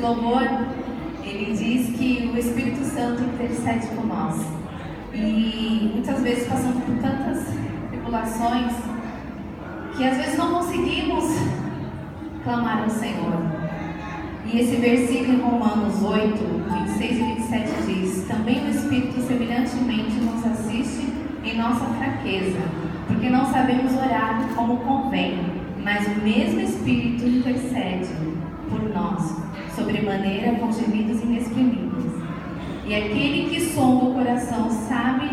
louvor, ele diz que o Espírito Santo intercede por nós. E muitas vezes passamos por tantas tribulações que às vezes não conseguimos clamar ao Senhor. E esse versículo em Romanos 8, 26 e 27 diz: também o Espírito semelhantemente nos assiste em nossa fraqueza, porque não sabemos orar como convém, mas o mesmo Espírito intercede por nós, sobremaneira com gemidos inexprimíveis. E aquele que sonda o coração sabe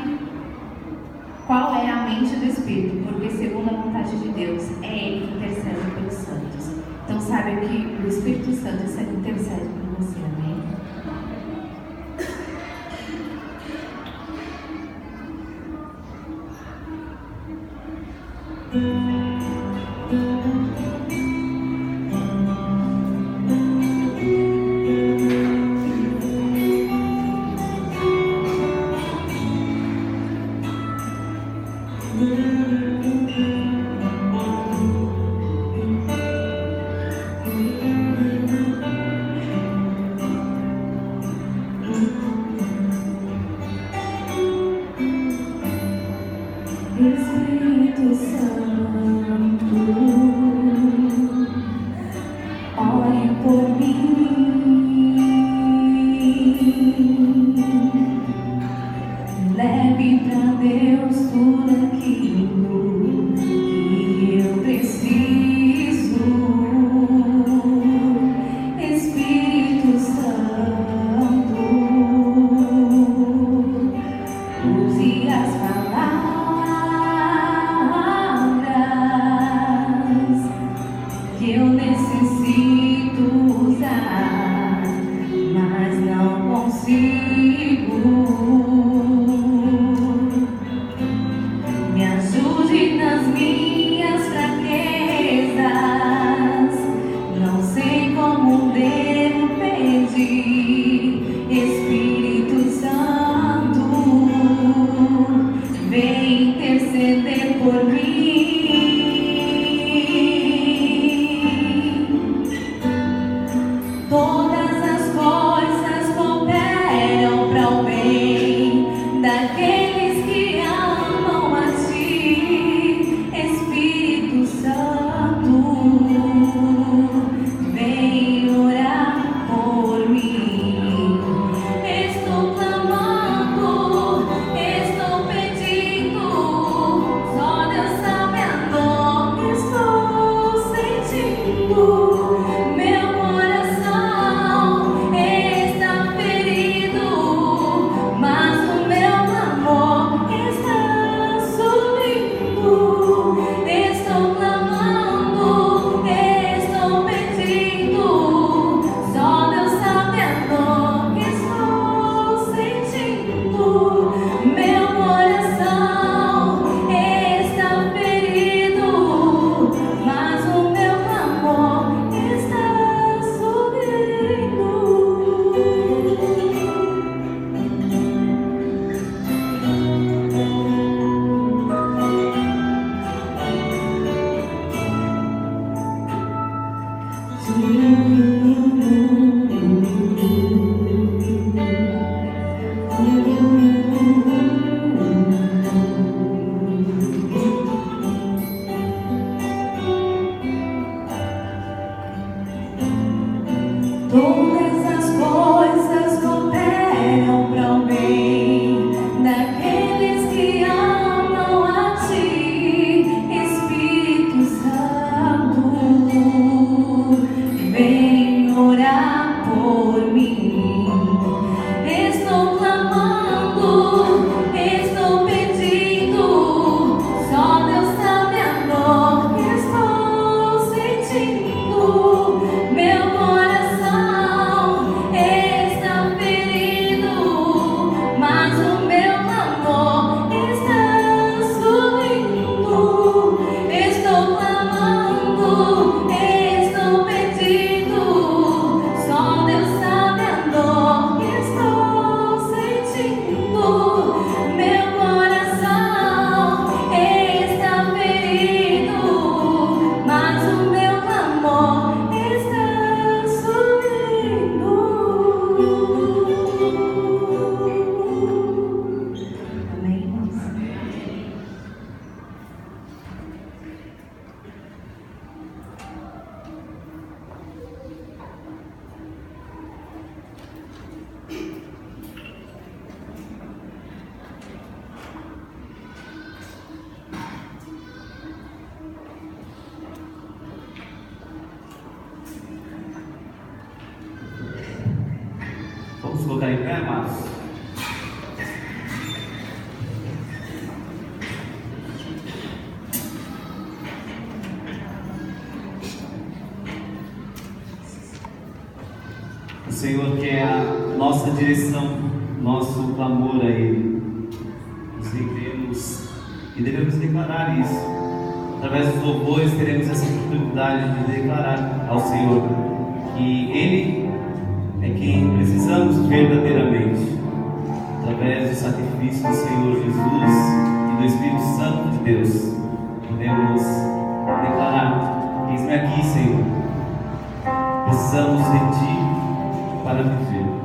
qual é a mente do Espírito, porque segundo a vontade de Deus, é Ele que intercede pelos santos. Então saiba que o Espírito Santo intercede por você, amém? Espírito Santo, ore por mim, leve pra Deus tudo aquilo que eu preciso. Espírito Santo, use as palavras que eu necessito usar, mas não consigo. Me ajude nas minhas fraquezas, não sei como devo pedir. Espírito Santo, vem interceder por mim. Todas as coisas cooperam para o bem daqueles que amam a Ti. Espírito Santo, vem orar por mim. Estou clamando, estou pedindo, só Deus sabe a dor que estou sentindo. Todas as coisas cooperam para o bem daqueles que amam a Ti. Espírito Santo, vem orar por mim. Estou clamando, estou pedindo, só Deus sabe a dor que estou sentindo. Meu coração Vamos colocar em pé, amados? O Senhor quer a nossa direção, nosso clamor a Ele. Nos rendemos e devemos declarar isso. Através dos louvores teremos essa oportunidade de declarar ao Senhor que Ele é quem precisamos verdadeiramente. Através do sacrifício do Senhor Jesus e do Espírito Santo de Deus, podemos declarar: eis-me aqui, Senhor. Precisamos de Ti para viver.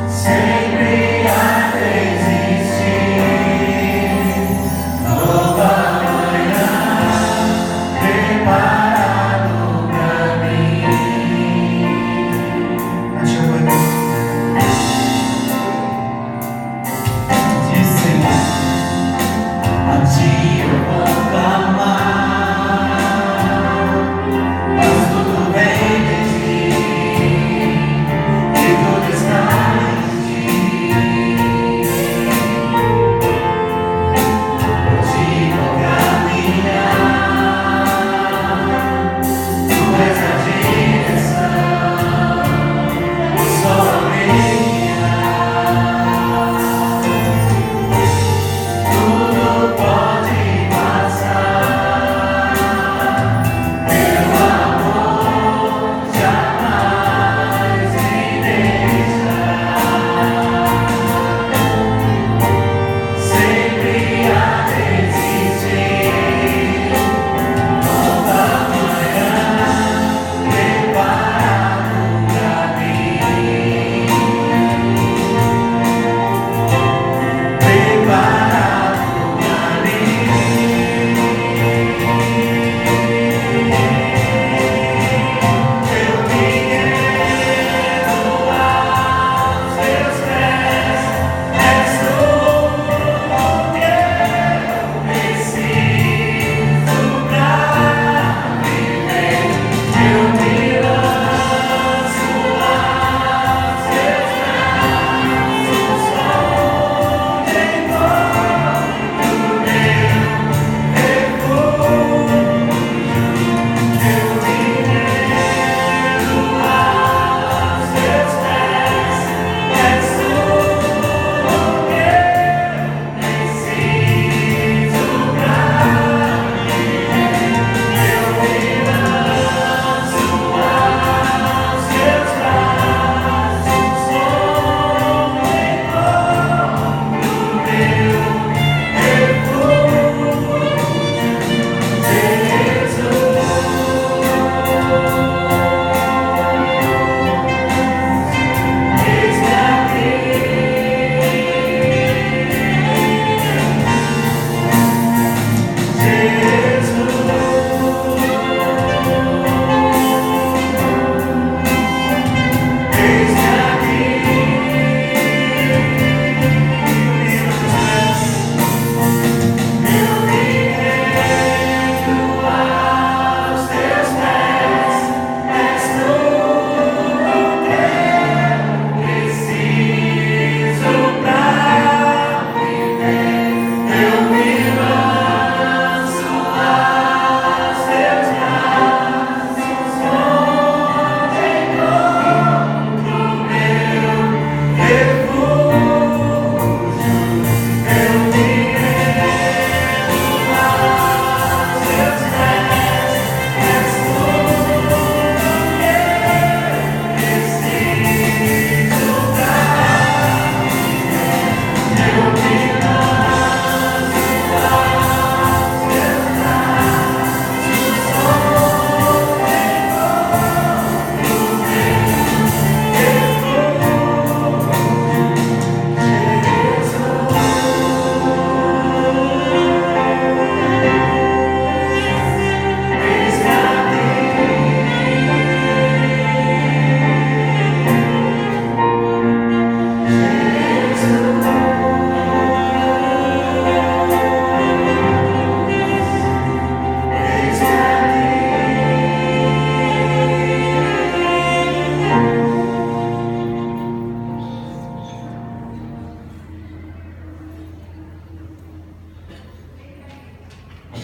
Sempre a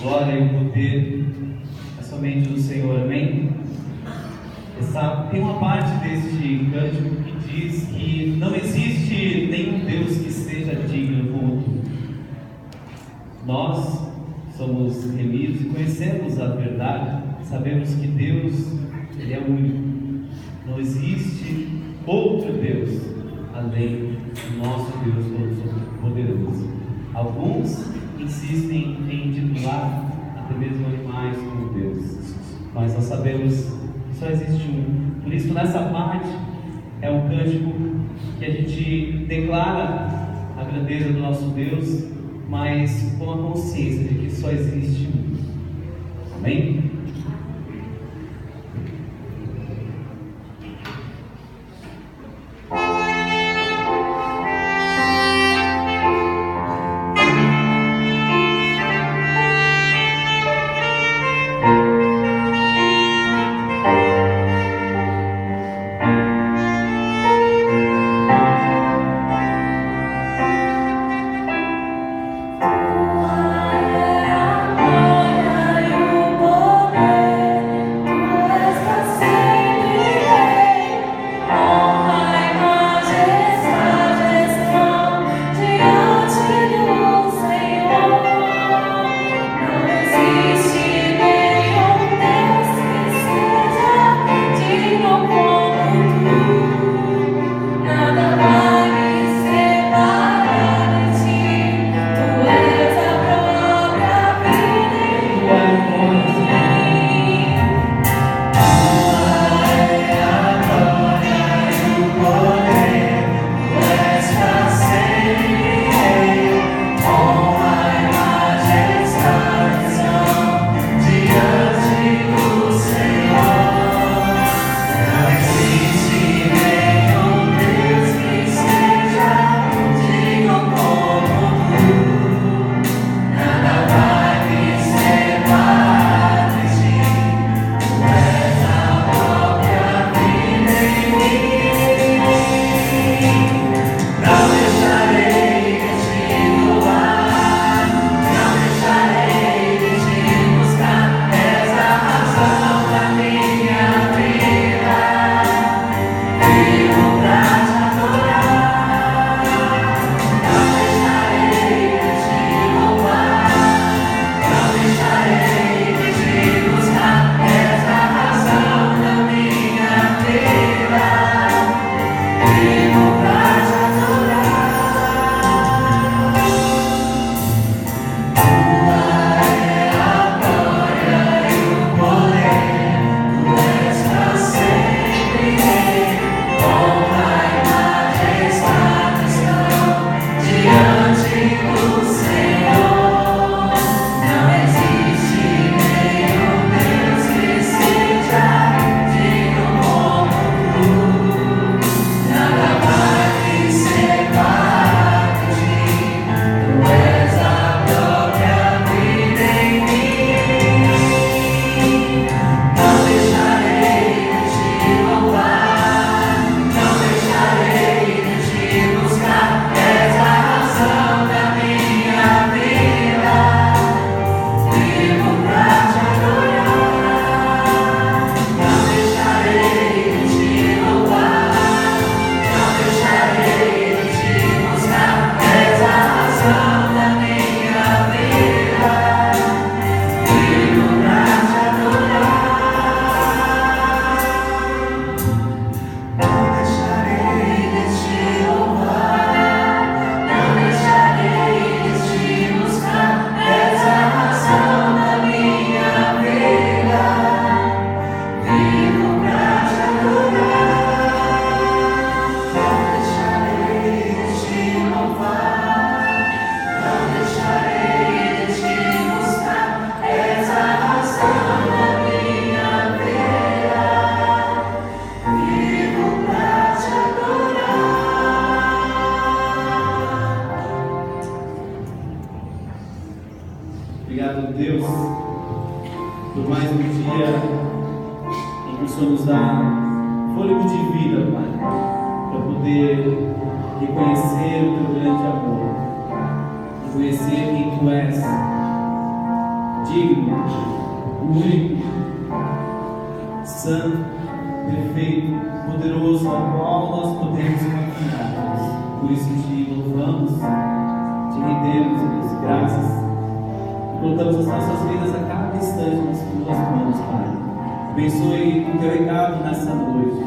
glória e o poder é somente do Senhor, amém? Tem uma parte deste cântico que diz que não existe nenhum Deus que seja digno como tu. Nós somos remidos e conhecemos a verdade, sabemos que Deus, Ele é único. Não existe outro Deus além do nosso Deus Todo-Poderoso. Alguns insistem em titular até mesmo animais como Deus, mas nós sabemos que só existe um. Por isso, nessa parte, é um cântico que a gente declara a grandeza do nosso Deus, mas com a consciência de que só existe um. Amém? Obrigado, Deus, por mais um dia em que o Senhor nos dá fôlego de vida, Pai, para poder reconhecer o Teu grande amor, reconhecer quem Tu és, digno, único, santo, perfeito, poderoso, ao qual nós podemos confiar. Por isso te louvamos, te rendemos, Deus, graças. E colocamos as nossas vidas a cada instante nas tuas mãos, Pai. Abençoe o teu recado nessa noite.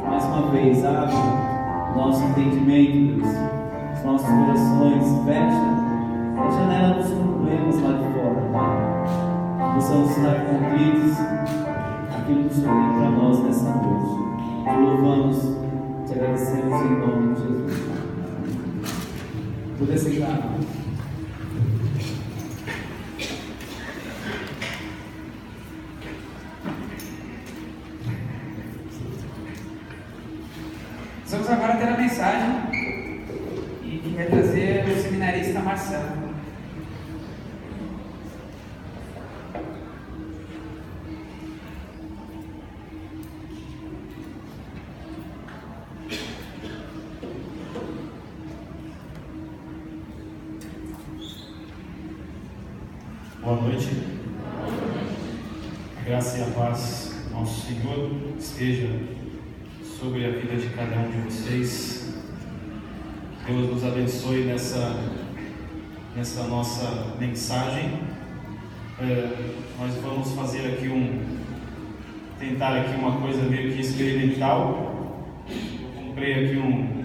Mais uma vez, abre o nosso entendimento, Deus, os nossos corações, fecha a janela dos problemas lá de fora, Pai. Possamos estar contritos aquilo que o Senhor tem para nós nessa noite. Te louvamos, te agradecemos em nome de Jesus. Poder sentar. Vamos agora ter a mensagem e que vai trazer o seminarista Marcelo. Boa noite. A graça e a paz do nosso Senhor esteja sobre a vida de cada um de vocês. Deus nos abençoe nessa nossa mensagem. Nós vamos fazer aqui tentar aqui uma coisa meio que experimental. Eu comprei aqui um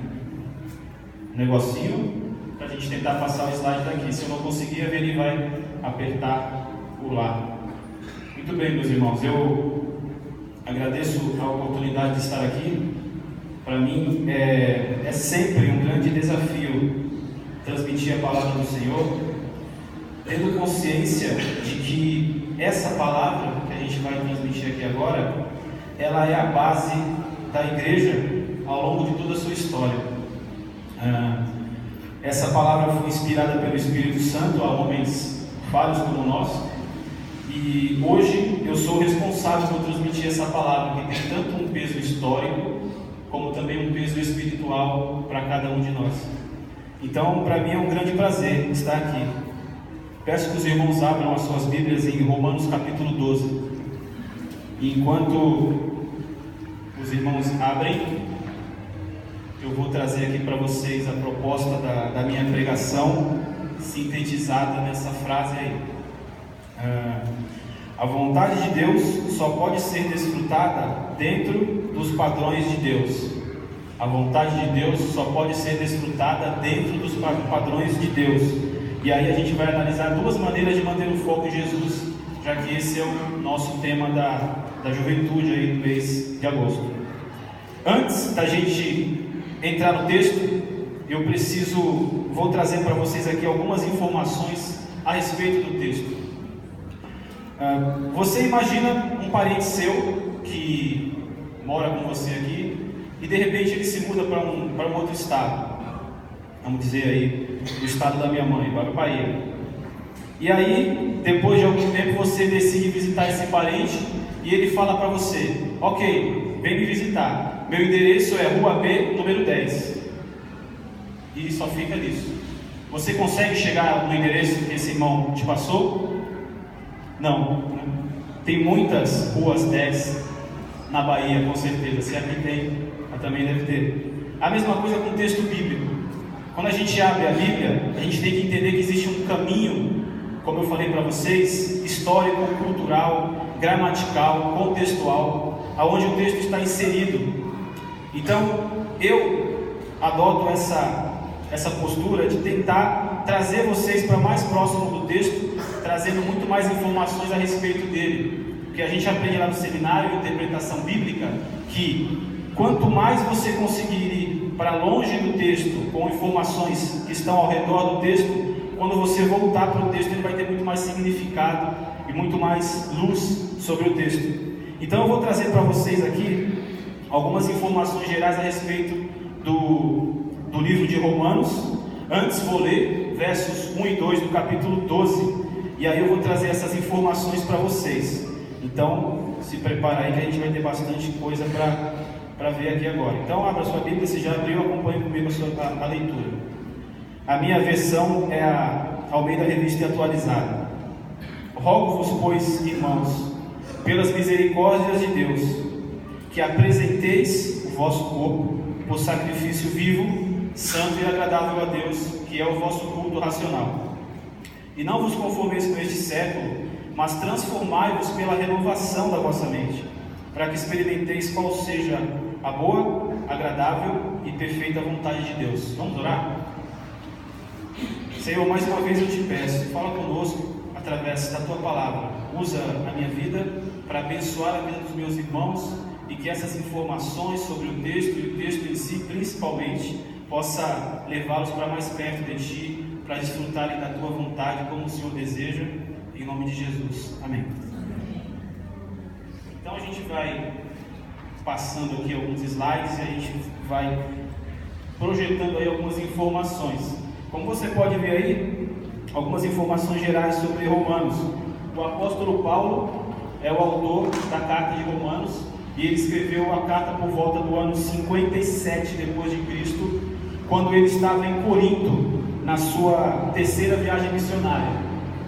negocinho para a gente tentar passar o slide daqui. Se eu não conseguir, a Veri vai apertar por lá. Muito bem, meus irmãos, eu agradeço a oportunidade de estar aqui. Para mim é sempre um grande desafio transmitir a palavra do Senhor, tendo consciência de que essa palavra que a gente vai transmitir aqui agora, ela é a base da igreja ao longo de toda a sua história. Essa palavra foi inspirada pelo Espírito Santo a homens falhos como nós, e hoje eu sou responsável por transmitir essa palavra que tem tanto um peso histórico como também um peso espiritual para cada um de nós. Então, para mim é um grande prazer estar aqui. Peço que os irmãos abram as suas Bíblias em Romanos capítulo 12. E enquanto os irmãos abrem, eu vou trazer aqui para vocês a proposta da minha pregação, sintetizada nessa frase aí. A vontade de Deus só pode ser desfrutada dentro dos padrões de Deus. A vontade de Deus só pode ser desfrutada dentro dos padrões de Deus. E aí a gente vai analisar duas maneiras de manter o foco em Jesus, já que esse é o nosso tema da juventude aí do mês de agosto. Antes da gente entrar no texto, vou trazer para vocês aqui algumas informações a respeito do texto. Você imagina um parente seu que mora com você aqui e de repente ele se muda para um outro estado, vamos dizer aí, o estado da minha mãe, para Bahia. E aí, depois de algum tempo, você decide visitar esse parente e ele fala para você: ok, vem me visitar, meu endereço é Rua B, número 10. E só fica nisso. Você consegue chegar no endereço que esse irmão te passou? Não. Tem muitas ruas 10 na Bahia, com certeza. Se aqui tem, também deve ter. A mesma coisa com o texto bíblico. Quando a gente abre a Bíblia, a gente tem que entender que existe um caminho, como eu falei para vocês, histórico, cultural, gramatical, contextual, aonde o texto está inserido. Então, eu adoto essa postura de tentar trazer vocês para mais próximo do texto, trazendo muito mais informações a respeito dele. Porque a gente aprende lá no seminário, interpretação bíblica, que quanto mais você conseguir ir para longe do texto, com informações que estão ao redor do texto, quando você voltar para o texto, ele vai ter muito mais significado e muito mais luz sobre o texto. Então eu vou trazer para vocês aqui algumas informações gerais a respeito do livro de Romanos. Antes vou ler versos 1 e 2 do capítulo 12, e aí eu vou trazer essas informações para vocês. Então se prepara aí que a gente vai ter bastante coisa para ver aqui agora. Então abra sua Bíblia, se já abriu, acompanhe comigo a leitura. A minha versão é a Almeida Revista Atualizada. Rogo-vos, pois, irmãos, pelas misericórdias de Deus, que apresenteis o vosso corpo por sacrifício vivo, santo e agradável a Deus, que é o vosso culto racional. E não vos conformeis com este século, mas transformai-vos pela renovação da vossa mente, para que experimenteis qual seja a boa, agradável e perfeita vontade de Deus. Vamos orar? Senhor, mais uma vez eu te peço, fala conosco através da tua palavra. Usa a minha vida para abençoar a vida dos meus irmãos e que essas informações sobre o texto e o texto em si, principalmente, possa levá-los para mais perto de ti, para desfrutarem da tua vontade como o Senhor deseja, em nome de Jesus. Amém. Então a gente vai passando aqui alguns slides e a gente vai projetando aí algumas informações. Como você pode ver aí, algumas informações gerais sobre Romanos. O apóstolo Paulo é o autor da carta de Romanos e ele escreveu a carta por volta do ano 57 depois de Cristo, quando ele estava em Corinto, na sua terceira viagem missionária.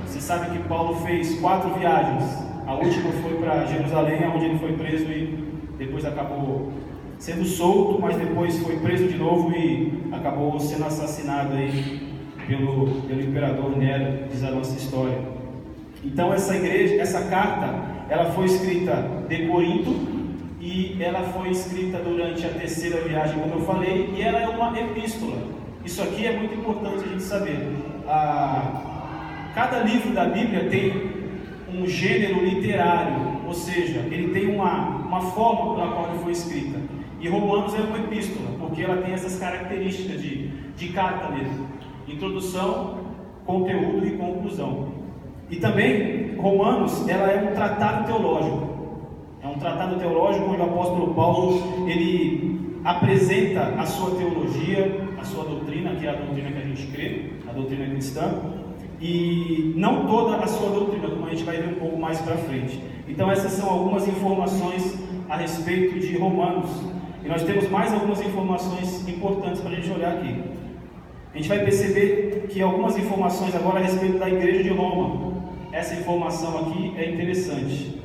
Você sabe que Paulo fez 4 viagens. A última foi para Jerusalém, onde ele foi preso e depois acabou sendo solto, mas depois foi preso de novo e acabou sendo assassinado aí pelo imperador Nero, diz a nossa história. Então essa carta, ela foi escrita de Corinto e ela foi escrita durante a terceira viagem, como eu falei, e ela é uma epístola. Isso aqui é muito importante a gente saber. Cada livro da Bíblia tem um gênero literário, ou seja, ele tem uma forma pela qual ele foi escrita. E Romanos é uma epístola, porque ela tem essas características de carta mesmo: introdução, conteúdo e conclusão. E também Romanos, ela é um tratado teológico. É um tratado teológico onde o apóstolo Paulo ele apresenta a sua teologia, a sua doutrina, que é a doutrina que a gente crê, a doutrina cristã, e não toda a sua doutrina, como a gente vai ver um pouco mais para frente. Então essas são algumas informações a respeito de Romanos, e nós temos mais algumas informações importantes para a gente olhar aqui. A gente vai perceber que algumas informações agora a respeito da igreja de Roma. Essa informação aqui é interessante.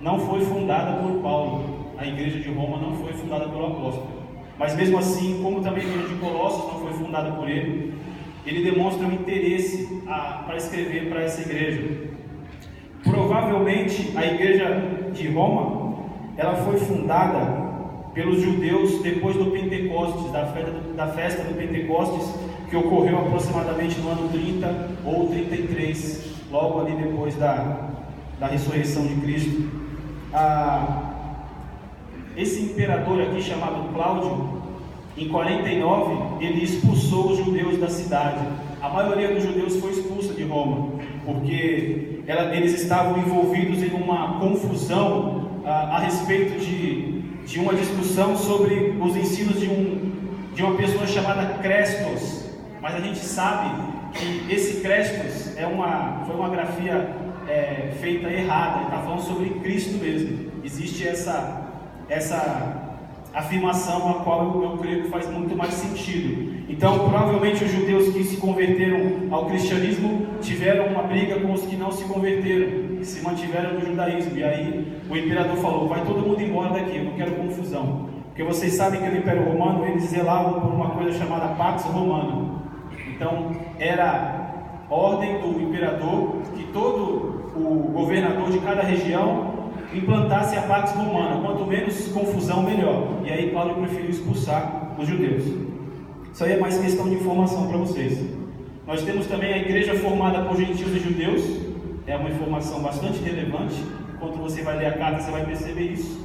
Não foi fundada por Paulo, a igreja de Roma não foi fundada pelo apóstolo, mas mesmo assim, como também a igreja de Colossos não foi fundada por ele, ele demonstra um interesse para escrever para essa igreja. Provavelmente a igreja de Roma, ela foi fundada pelos judeus depois do Pentecostes, da festa do Pentecostes, que ocorreu aproximadamente no ano 30 ou 33, logo ali depois da ressurreição de Cristo. Esse imperador aqui, chamado Cláudio, em 49, ele expulsou os judeus da cidade. A maioria dos judeus foi expulsa de Roma, porque eles estavam envolvidos em uma confusão a respeito de uma discussão sobre os ensinos de uma pessoa chamada Crestos. Mas a gente sabe que esse Crestos foi uma grafia feita errada. Ele está falando sobre Cristo mesmo. Existe essa afirmação a qual eu creio que faz muito mais sentido. Então, provavelmente os judeus que se converteram ao cristianismo tiveram uma briga com os que não se converteram, que se mantiveram no judaísmo. E aí o imperador falou: vai todo mundo embora daqui, eu não quero confusão. Porque vocês sabem que no Império Romano eles zelavam por uma coisa chamada Pax Romana. Então era ordem do imperador que todo o governador de cada região implantasse a Pax Romana. Quanto menos confusão, melhor. E aí Paulo preferiu expulsar os judeus. Isso aí é mais questão de informação para vocês. Nós temos também a igreja formada por gentios e judeus. É uma informação bastante relevante. Quando você vai ler a carta, você vai perceber isso.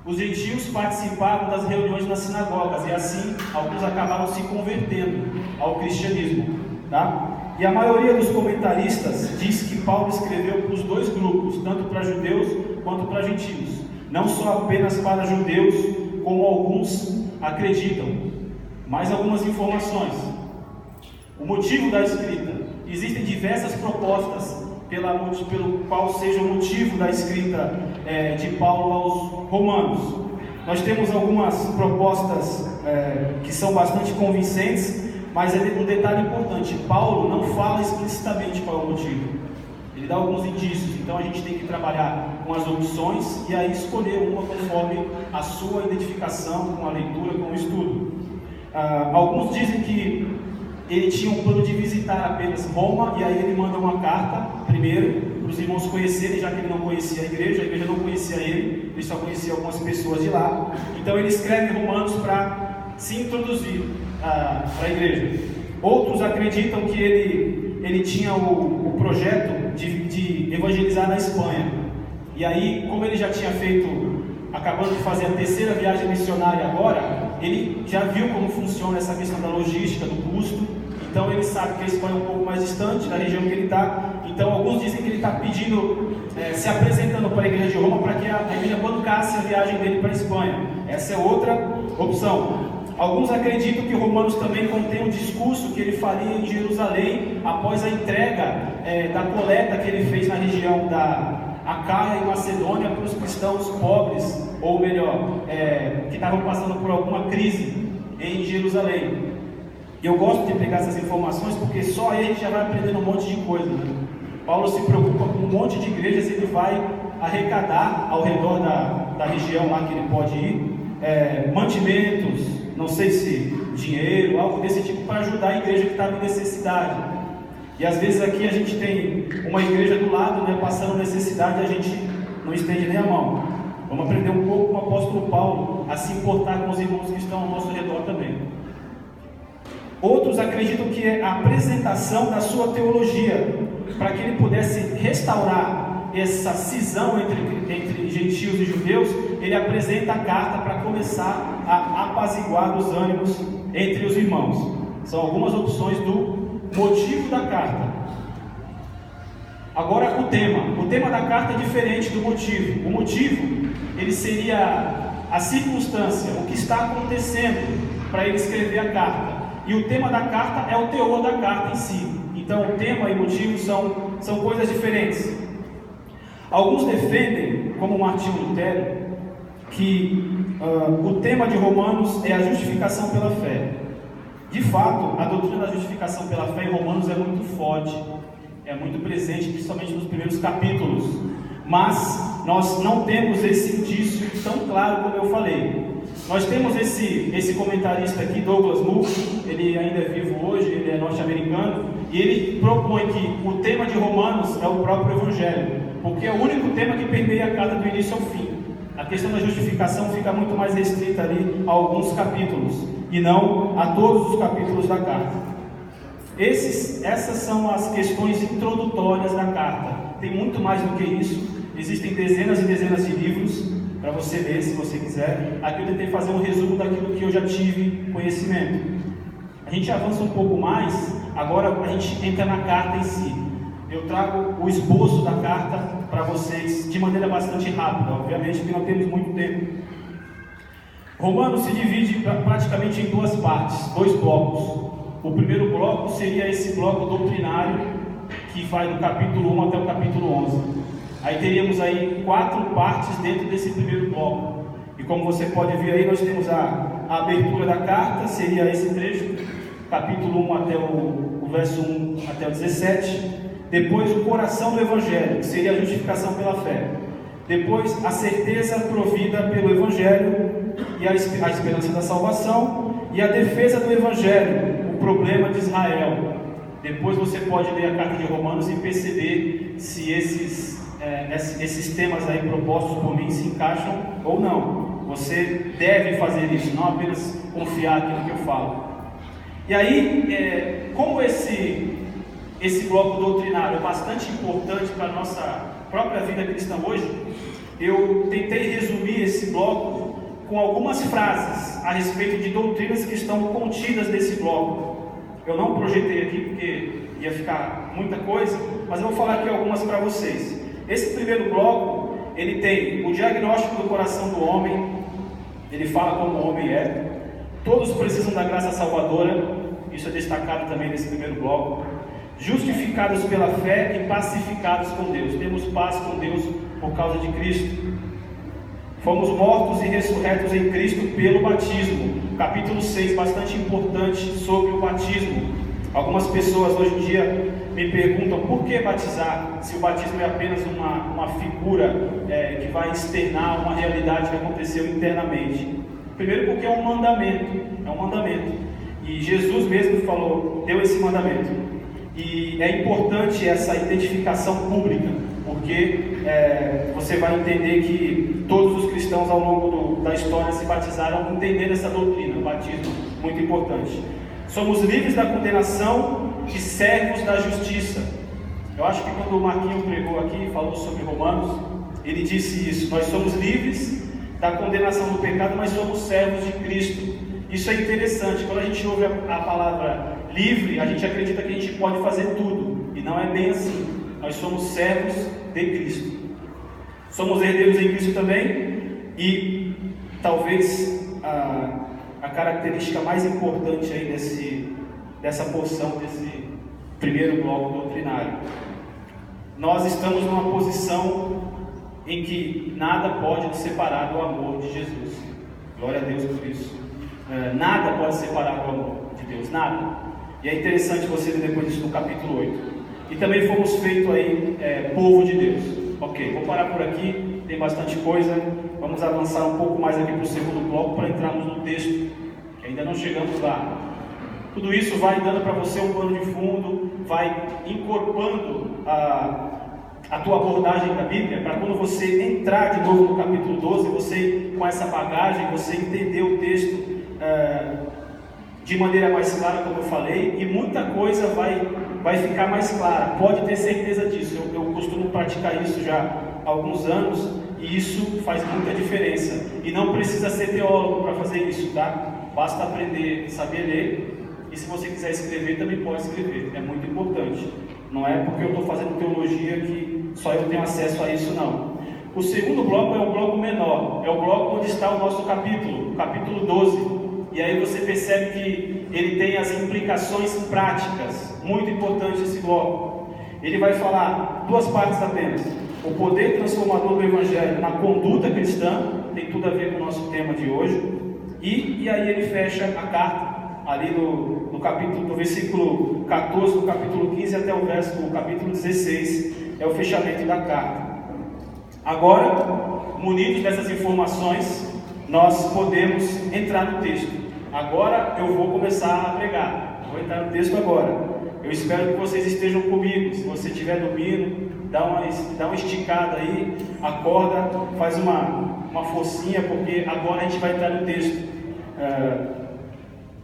Os gentios participavam das reuniões nas sinagogas, e assim alguns acabaram se convertendo ao cristianismo, tá? E a maioria dos comentaristas diz que Paulo escreveu para os dois grupos, tanto para judeus quanto para gentios, não só apenas para judeus, como alguns acreditam. Mais algumas informações. O motivo da escrita: existem diversas propostas pelo qual seja o motivo da escrita de Paulo aos romanos. Nós temos algumas propostas que são bastante convincentes, mas um detalhe importante: Paulo não fala explicitamente qual é o motivo. ele dá alguns indícios. Então a gente tem que trabalhar com as opções e aí escolher uma conforme a sua identificação com a leitura, com o estudo. Alguns dizem que ele tinha um plano de visitar apenas Roma, e aí ele manda uma carta primeiro para os irmãos conhecerem, já que ele não conhecia a igreja não conhecia ele só conhecia algumas pessoas de lá. Então ele escreve Romanos para se introduzir para a igreja. Outros acreditam que ele tinha o projeto de evangelizar na Espanha, e aí, como ele já tinha acabando de fazer a terceira viagem missionária agora, ele já viu como funciona essa questão da logística, do custo. Então ele sabe que a Espanha é um pouco mais distante da região que ele está. Então alguns dizem que ele está pedindo, se apresentando para a igreja de Roma para que a igreja bancasse a viagem dele para a Espanha. Essa é outra opção. Alguns acreditam que Romanos também contém um discurso que ele faria em Jerusalém após a entrega da coleta que ele fez na região da Acaia e Macedônia para os cristãos pobres, ou melhor, que estavam passando por alguma crise em Jerusalém. Eu gosto de pegar essas informações porque só aí a gente já vai aprendendo um monte de coisa, né? Paulo se preocupa com um monte de igrejas, ele vai arrecadar ao redor da região lá que ele pode ir, mantimentos, não sei se dinheiro, algo desse tipo, para ajudar a igreja que estava em necessidade. E às vezes aqui a gente tem uma igreja do lado, né, passando necessidade, e a gente não estende nem a mão. Vamos aprender um pouco com o apóstolo Paulo a se importar com os irmãos que estão ao nosso redor também. Outros acreditam que é a apresentação da sua teologia, para que ele pudesse restaurar essa cisão entre gentios e judeus. Ele apresenta a carta para começar a apaziguar os ânimos entre os irmãos. São algumas opções do motivo da carta. Agora o tema da carta é diferente do motivo. O motivo, ele seria a circunstância, o que está acontecendo para ele escrever a carta. E o tema da carta é o teor da carta em si. Então o tema e motivo são coisas diferentes. Alguns defendem, como Martinho Lutero, que o tema de Romanos é a justificação pela fé. De fato, a doutrina da justificação pela fé em Romanos é muito forte, é muito presente, principalmente nos primeiros capítulos. Mas nós não temos esse indício tão claro como eu falei. Nós temos esse comentarista aqui, Douglas Moo, ele ainda é vivo hoje, ele é norte-americano, e ele propõe que o tema de Romanos é o próprio Evangelho, porque é o único tema que permeia a carta do início ao fim. A questão da justificação fica muito mais restrita ali a alguns capítulos, e não a todos os capítulos da carta. Essas são as questões introdutórias da carta. Tem muito mais do que isso, existem dezenas e dezenas de livros para você ler, se você quiser. Aqui eu tentei fazer um resumo daquilo que eu já tive conhecimento. A gente avança um pouco mais, agora a gente entra na carta em si. Eu trago o esboço da carta para vocês de maneira bastante rápida, obviamente, porque não temos muito tempo. Romanos se divide praticamente em duas partes, dois blocos. O primeiro bloco seria esse bloco doutrinário, que vai do capítulo 1 até o capítulo 11. Aí teríamos aí 4 partes dentro desse primeiro bloco. E como você pode ver aí, nós temos a abertura da carta, seria esse trecho, capítulo 1 até o verso 1 até o 17. Depois o coração do Evangelho, que seria a justificação pela fé. Depois a certeza provida pelo Evangelho e a esperança da salvação. E a defesa do Evangelho, o problema de Israel. Depois você pode ler a carta de Romanos e perceber se esses temas aí propostos por mim se encaixam ou não. Você deve fazer isso, não apenas confiar naquilo que eu falo. E aí, como esse bloco doutrinário é bastante importante para a nossa própria vida cristã hoje, eu tentei resumir esse bloco com algumas frases a respeito de doutrinas que estão contidas nesse bloco. Eu não projetei aqui porque ia ficar muita coisa, mas eu vou falar aqui algumas para vocês. Esse primeiro bloco, ele tem o diagnóstico do coração do homem, ele fala como o homem é. Todos precisam da graça salvadora, isso é destacado também nesse primeiro bloco. Justificados pela fé e pacificados com Deus. Temos paz com Deus por causa de Cristo. Fomos mortos e ressurretos em Cristo pelo batismo. Capítulo 6, bastante importante sobre o batismo. Algumas pessoas hoje em dia me perguntam por que batizar, se o batismo é apenas uma figura que vai externar uma realidade que aconteceu internamente. Primeiro porque é um mandamento, e Jesus mesmo deu esse mandamento, e é importante essa identificação pública, porque você vai entender que todos os cristãos ao longo da história se batizaram entendendo essa doutrina, o batismo, muito importante. Somos livres da condenação e servos da justiça. Eu acho que quando o Marquinho pregou aqui, falou sobre Romanos, ele disse isso: nós somos livres da condenação do pecado, mas somos servos de Cristo. Isso é interessante. Quando a gente ouve a palavra livre, a gente acredita que a gente pode fazer tudo, e não é bem assim. Nós somos servos de Cristo. Somos herdeiros em Cristo também, e talvez a característica mais importante aí dessa porção, desse primeiro bloco doutrinário: nós estamos numa posição em que nada pode nos separar do amor de Jesus. Glória a Deus por isso. Nada pode separar do amor de Deus, nada. E é interessante você ler depois disso no capítulo 8. E também fomos feitos aí povo de Deus. Ok, vou parar por aqui, tem bastante coisa. Vamos avançar um pouco mais aqui para o segundo bloco, para entrarmos no texto, que ainda não chegamos lá. Tudo isso vai dando para você um pano de fundo, vai incorporando a tua abordagem da Bíblia, para quando você entrar de novo no capítulo 12, você, com essa bagagem, você entender o texto de maneira mais clara, como eu falei, e muita coisa vai ficar mais clara. Pode ter certeza disso. Eu costumo praticar isso já há alguns anos, e isso faz muita diferença. E não precisa ser teólogo para fazer isso, tá? Basta aprender, saber ler, e se você quiser escrever, também pode escrever. É muito importante. Não é porque eu estou fazendo teologia que só eu tenho acesso a isso, não. O segundo bloco é um bloco menor, é o bloco onde está o nosso capítulo, o capítulo 12. E aí você percebe que ele tem as implicações práticas, muito importante esse bloco. Ele vai falar duas partes apenas: o poder transformador do Evangelho na conduta cristã, tem tudo a ver com o nosso tema de hoje, e aí ele fecha a carta, ali no capítulo, do versículo 14 do capítulo 15 até o capítulo 16, é o fechamento da carta. Agora, munidos dessas informações, nós podemos entrar no texto. Agora eu vou começar a pregar. Vou entrar no texto agora. Eu espero que vocês estejam comigo. Se você estiver dormindo, dá uma esticada aí, acorda, faz uma forcinha, porque agora a gente vai entrar no texto.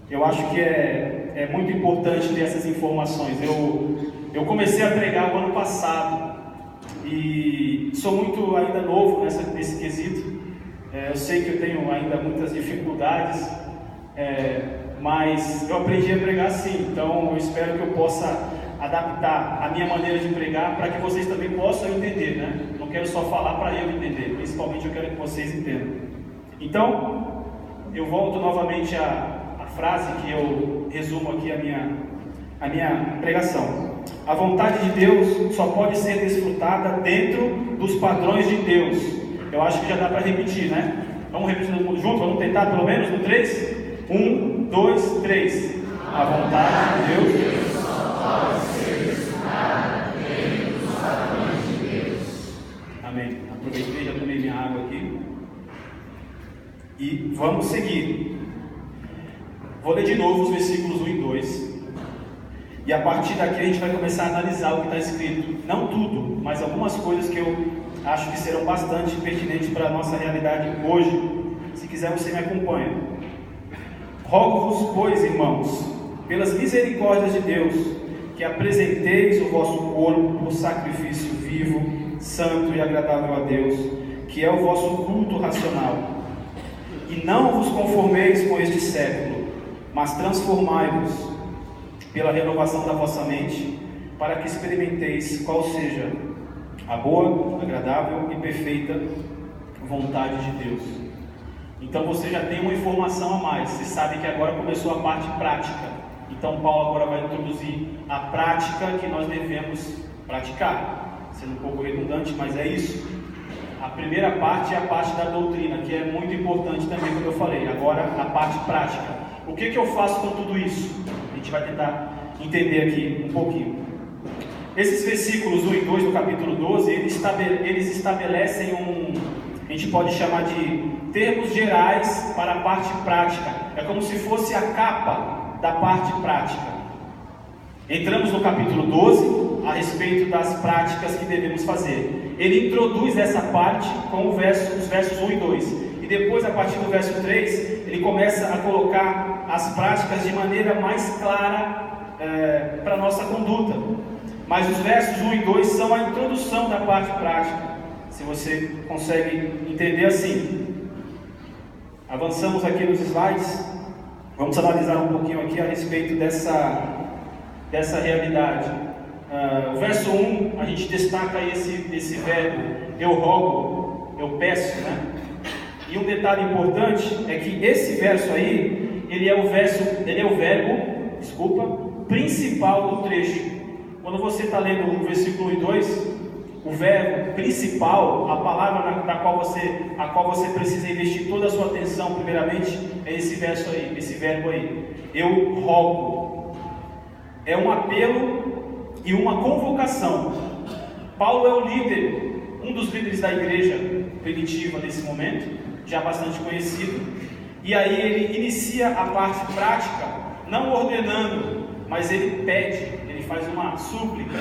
Eu acho que é muito importante ter essas informações. Eu comecei a pregar o ano passado e sou muito ainda novo nesse quesito. Eu sei que eu tenho ainda muitas dificuldades, mas eu aprendi a pregar assim. Então eu espero que eu possa adaptar a minha maneira de pregar para que vocês também possam entender, né? Não quero só falar para eu entender, principalmente eu quero que vocês entendam. Então eu volto novamente à frase que eu resumo aqui a minha pregação. A vontade de Deus só pode ser desfrutada dentro dos padrões de Deus. Eu acho que já dá para repetir, né? Vamos repetir todo mundo junto? Vamos tentar pelo menos no 3? 1, 2, 3. A vontade de Deus só pode ser desfrutada dentro dos padrões de Deus. Amém. Aproveitei, já tomei minha água aqui. E vamos seguir. Vou ler de novo os versículos 1 e 2. E a partir daqui a gente vai começar a analisar o que está escrito. Não tudo, mas algumas coisas que eu acho que serão bastante pertinentes para a nossa realidade hoje. Se quiser, você me acompanha. Rogo-vos, pois, irmãos, pelas misericórdias de Deus, que apresenteis o vosso corpo por sacrifício vivo, santo e agradável a Deus, que é o vosso culto racional. E não vos conformeis com este século, mas transformai-vos pela renovação da vossa mente, para que experimenteis qual seja a boa, agradável e perfeita vontade de Deus. Então você já tem uma informação a mais. Você sabe que agora começou a parte prática. Então Paulo agora vai introduzir a prática que nós devemos praticar. Sendo um pouco redundante, mas é isso. A primeira parte é a parte da doutrina, que é muito importante também, como eu falei. Agora a parte prática. O que eu faço com tudo isso? A gente vai tentar entender aqui um pouquinho. Esses versículos 1 e 2 do capítulo 12, eles estabelecem a gente pode chamar de termos gerais para a parte prática. É como se fosse a capa da parte prática. Entramos no capítulo 12, a respeito das práticas que devemos fazer. Ele introduz essa parte com os versos 1 e 2. E depois, a partir do verso 3, ele começa a colocar as práticas de maneira mais clara para a nossa conduta. Mas os versos 1 e 2 são a introdução da parte prática, se você consegue entender assim. Avançamos aqui nos slides. Vamos analisar um pouquinho aqui a respeito dessa realidade. O verso 1, a gente destaca esse verbo, eu rogo, eu peço, né? E um detalhe importante é que esse verso aí, ele é o verbo, principal do trecho. Quando você está lendo o versículo 1 e 2, o verbo principal, a palavra a qual você precisa investir toda a sua atenção, primeiramente, é esse verbo aí. Eu rogo. É um apelo e uma convocação. Paulo é o líder, um dos líderes da igreja primitiva nesse momento, já bastante conhecido. E aí ele inicia a parte prática, não ordenando, mas ele pede, ele faz uma súplica.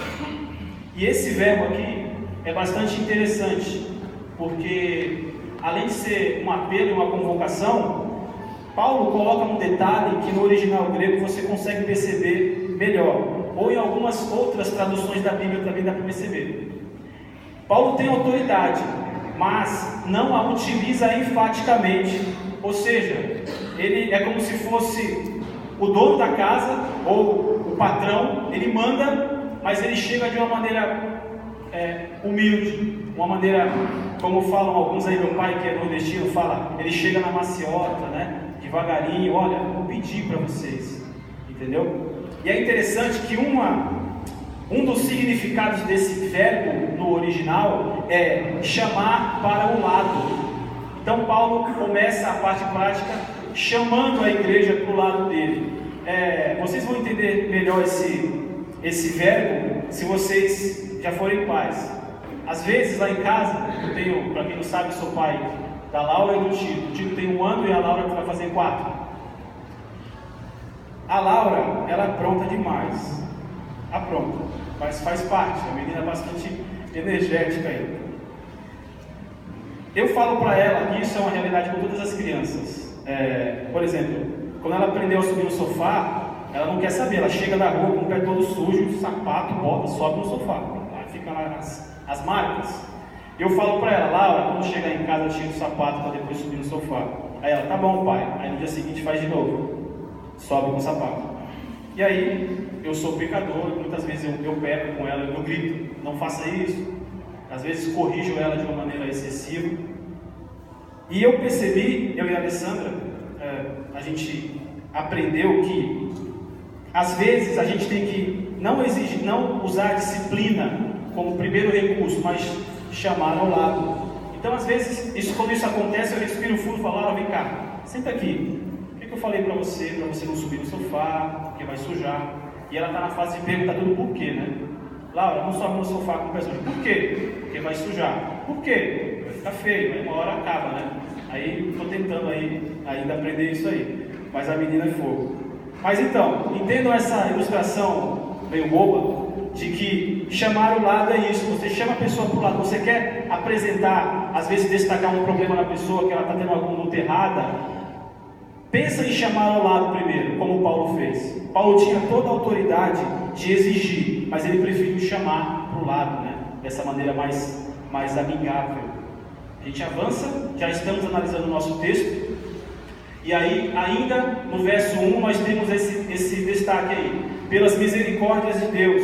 E esse verbo aqui é bastante interessante, porque além de ser um apelo e uma convocação, Paulo coloca um detalhe que no original grego você consegue perceber melhor, ou em algumas outras traduções da Bíblia também dá para perceber. Paulo tem autoridade, mas não a utiliza enfaticamente, ou seja, ele é como se fosse o dono da casa ou o patrão, ele manda, mas ele chega de uma maneira humilde, uma maneira, como falam alguns aí, meu pai que é nordestino fala, ele chega na maciota, né, devagarinho, olha, vou pedir para vocês, entendeu? E é interessante que um dos significados desse verbo no original é chamar para o lado. Então Paulo começa a parte prática chamando a igreja para o lado dele. Vocês vão entender melhor esse verbo se vocês já forem pais. Às vezes lá em casa, eu tenho, para quem não sabe, eu sou pai da Laura e do Tito. O Tito tem 1 ano e a Laura vai fazer 4. A Laura, ela apronta demais. Apronta, mas faz parte. A menina é bastante energética aí. Eu falo para ela que isso é uma realidade com todas as crianças. Por exemplo, quando ela aprendeu a subir no sofá, ela não quer saber. Ela chega da rua com o pé todo sujo, sapato, bota, sobe no sofá. Aí fica lá as marcas. Eu falo para ela, Laura, quando chegar em casa, tira o sapato para depois subir no sofá. Aí ela, tá bom, pai. Aí no dia seguinte faz de novo. Sobe com o sapato. E aí, eu sou pecador, muitas vezes eu pego com ela, eu grito, não faça isso. Às vezes corrijo ela de uma maneira excessiva. E eu percebi, eu e a Alessandra, a gente aprendeu que às vezes a gente tem que não usar a disciplina como primeiro recurso, mas chamar ao lado. Então às vezes, quando isso acontece, eu respiro fundo e falo, vem cá, senta aqui. O que eu falei para você não subir no sofá, porque vai sujar. E ela está na fase de perguntar tudo por quê, né? Laura, não sobe no sofá com o pé sujo. Por quê? Porque vai sujar. Por quê? Vai ficar feio, aí uma hora acaba, né? Aí estou tentando ainda aprender isso aí. Mas a menina é fogo. Mas então, entendam essa ilustração meio boba, de que chamar o lado é isso. Você chama a pessoa para o lado, você quer apresentar, às vezes destacar um problema na pessoa, que ela está tendo alguma luta errada. Pensa em chamar ao lado primeiro, como Paulo fez. Paulo tinha toda a autoridade de exigir, mas ele preferiu chamar para o lado, né? Dessa maneira mais amigável. A gente avança, já estamos analisando o nosso texto. E aí, ainda no verso 1, nós temos esse destaque aí. Pelas misericórdias de Deus,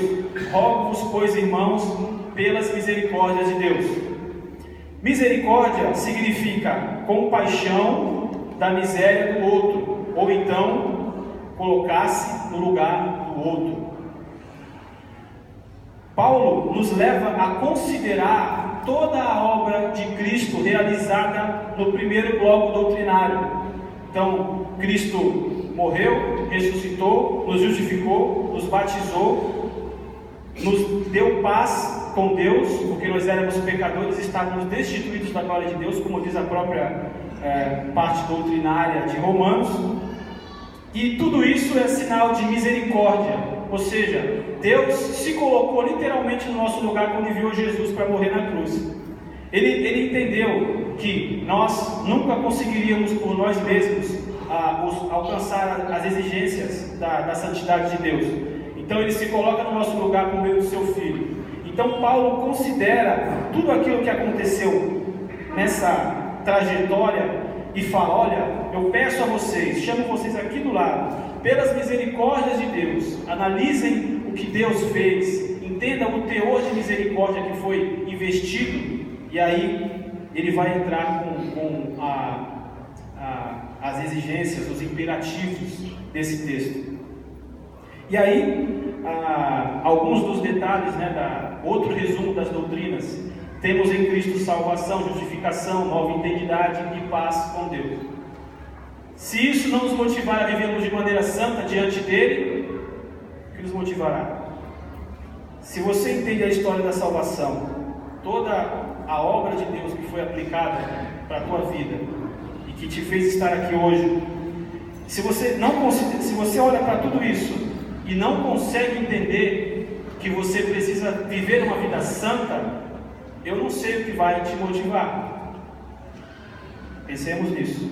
rogo-vos, pois, irmãos, pelas misericórdias de Deus. Misericórdia significa compaixão da miséria do outro, ou então colocar-se no lugar do outro. Paulo nos leva a considerar toda a obra de Cristo realizada no primeiro bloco doutrinário. Então, Cristo morreu, ressuscitou, nos justificou, nos batizou, nos deu paz com Deus, porque nós éramos pecadores, estávamos destituídos da glória de Deus, como diz a própria parte doutrinária de Romanos. E tudo isso é sinal de misericórdia, ou seja, Deus se colocou literalmente no nosso lugar quando enviou Jesus para morrer na cruz. Ele entendeu que nós nunca conseguiríamos por nós mesmos alcançar as exigências da santidade de Deus. Então ele se coloca no nosso lugar por meio do seu Filho. Então Paulo considera tudo aquilo que aconteceu nessa trajetória e fala: olha, eu peço a vocês, chamo vocês aqui do lado, pelas misericórdias de Deus, analisem o que Deus fez, entendam o teor de misericórdia que foi investido, e aí ele vai entrar com as exigências, os imperativos desse texto. E aí, alguns dos detalhes, outro resumo das doutrinas: temos em Cristo salvação, justificação, nova identidade e paz com Deus. Se isso não nos motivar a vivermos de maneira santa diante dele, o que nos motivará? Se você entende a história da salvação, toda a obra de Deus que foi aplicada para a tua vida e que te fez estar aqui hoje, se você olha para tudo isso e não consegue entender que você precisa viver uma vida santa, eu não sei o que vai te motivar. Pensemos nisso.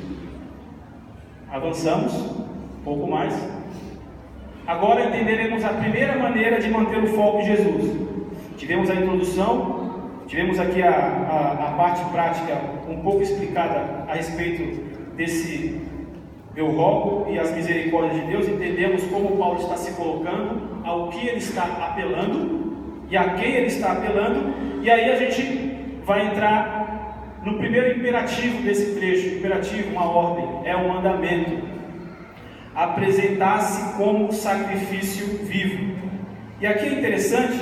Avançamos um pouco mais. Agora entenderemos a primeira maneira de manter o foco em Jesus. Tivemos a introdução, tivemos aqui a parte prática um pouco explicada a respeito desse eu rogo e as misericórdias de Deus. Entendemos como Paulo está se colocando, ao que ele está apelando e a quem ele está apelando. E aí a gente vai entrar no primeiro imperativo desse trecho. Imperativo, uma ordem, é um mandamento: apresentar-se como sacrifício vivo. E aqui é interessante